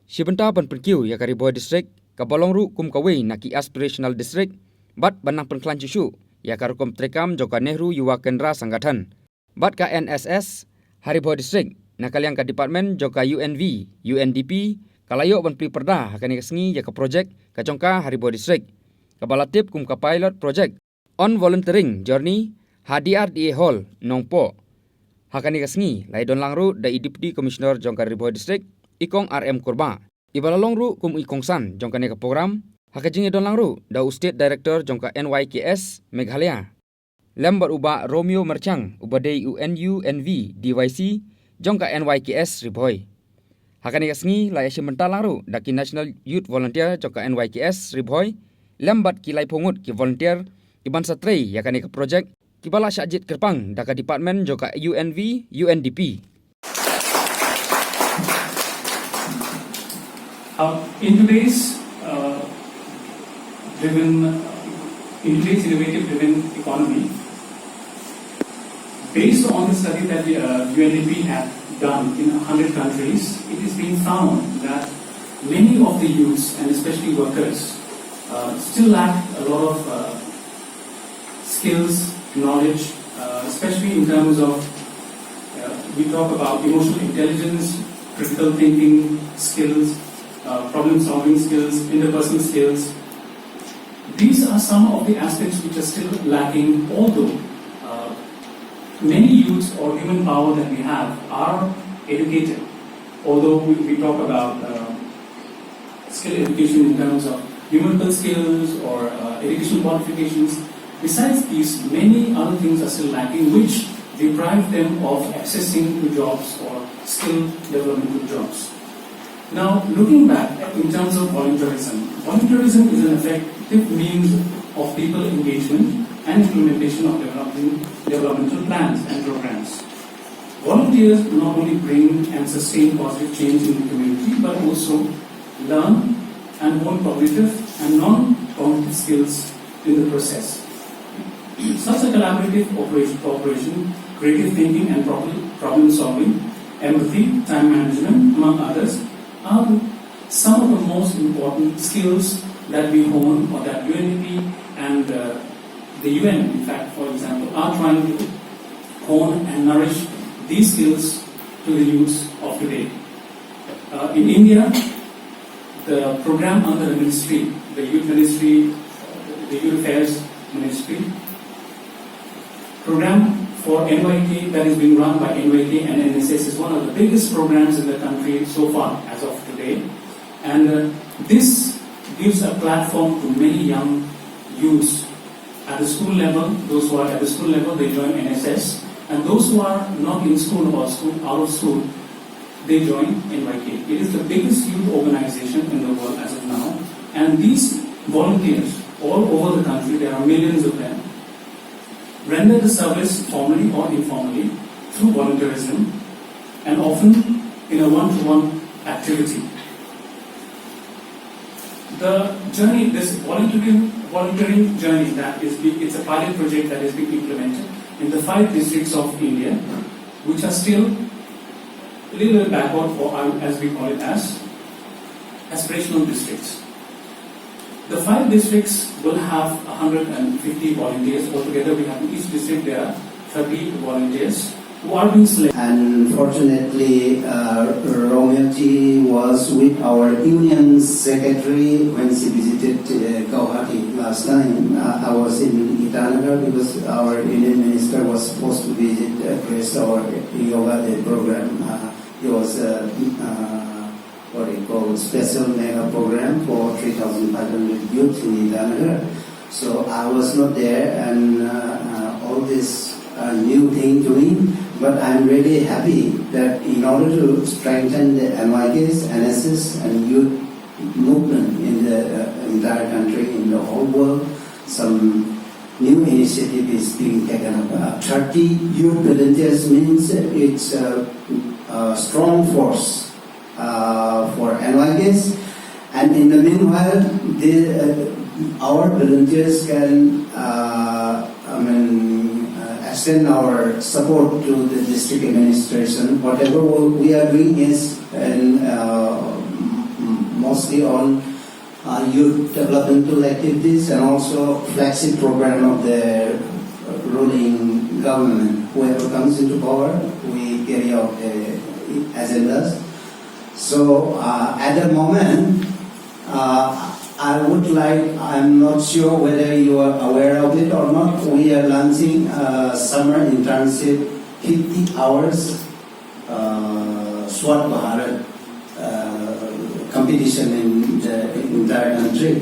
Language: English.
Shibenta ban perkiu ya kari boy district ka bolongru kum kawei naki aspirational district bat banang penklan cucu ya karukom trekam joka Nehru Yuwa Kendra Sanggatan bat ka NSS hari boy district nakaliang ka department joka UNV UNDP kalayo ban pri perda hakani kesengi ya ka project ka jongka hari boy district kabalatip kum ka pilot project on volunteering journey HDRDA hall nongpo hakani kesengi lai don langru da deputy commissioner jongka hari boy district ikong RM Kurba. Ibalalongru kum ikong san jongka neka program. Hakajingi don langru da state director jongka NYKS Meghalaya. Lembar uba Romeo Merchang ubadei UNU-NV DYC jongka NYKS Riboy. Hakani kasngi lai asyimenta langru daki National Youth Volunteer jongka NYKS Riboy. Lembat kilai pungut ki volunteer iban satrei yakani ke project kibala syajit kerpang daka department jongka UNV UNDP. In today's innovative-driven economy, based on the study that the UNDP had done in 100 countries, it has been found that many of the youths and especially workers still lack a lot of skills, knowledge, especially in terms of we talk about emotional intelligence, critical thinking skills, problem-solving skills, interpersonal skills. These are some of the aspects which are still lacking, although many youths or human power that we have are educated. Although we talk about skill education in terms of numerical skills or educational qualifications, besides these, many other things are still lacking, which deprive them of accessing to jobs or skill development jobs. Now, looking back in terms of volunteerism, volunteerism is an effective means of people engagement and implementation of developmental plans and programs. Volunteers not only bring and sustain positive change in the community, but also learn and hone cognitive and non-cognitive skills in the process. Such a collaborative cooperation, creative thinking and problem solving, empathy, time management, among others, are some of the most important skills that we hone or that UNDP and the UN, in fact, for example, are trying to hone and nourish these skills to the youths of today. In India, the program under the ministry, the Youth Ministry, the Youth Affairs Ministry, program for NYK that is being run by NYK and NSS is one of the biggest programs in the country so far as of today. And this gives a platform to many young youths at the school level. Those who are at the school level, they join NSS. And those who are not in school or out of school, they join NYK. It is the biggest youth organization in the world as of now. And these volunteers all over the country, there are millions of them, render the service formally or informally through volunteerism and often in a one-to-one activity. The journey, this volunteering journey, it's a pilot project that is being implemented in the 5 districts of India, which are still a little bit backward, or as we call it as aspirational districts. The 5 districts will have 150 volunteers. Altogether, we have in each district there are 30 volunteers who are being selected. And fortunately, Romeo Ji was with our union secretary when she visited Guwahati last time. I was in Itanagar because our union minister was supposed to visit Grace our Yoga Day program. It was what we call special mega program for 3,500 youth in Itanagar. So I was not there, and all this new thing to me. But I'm really happy that in order to strengthen the MYKs, NSS, and youth movement in the entire country, in the whole world, some new initiative is being taken up. 30 youth volunteers means it's a strong force for NYKs, and in the meanwhile, our volunteers can extend our support to the district administration. Whatever we are doing is mostly on youth developmental activities and also flagship program of the ruling government. Whoever comes into power, we carry out the agendas. So at the moment, I would like, I'm not sure whether you are aware of it or not, we are launching a summer internship 50 hours Swat Bharat competition in the entire country.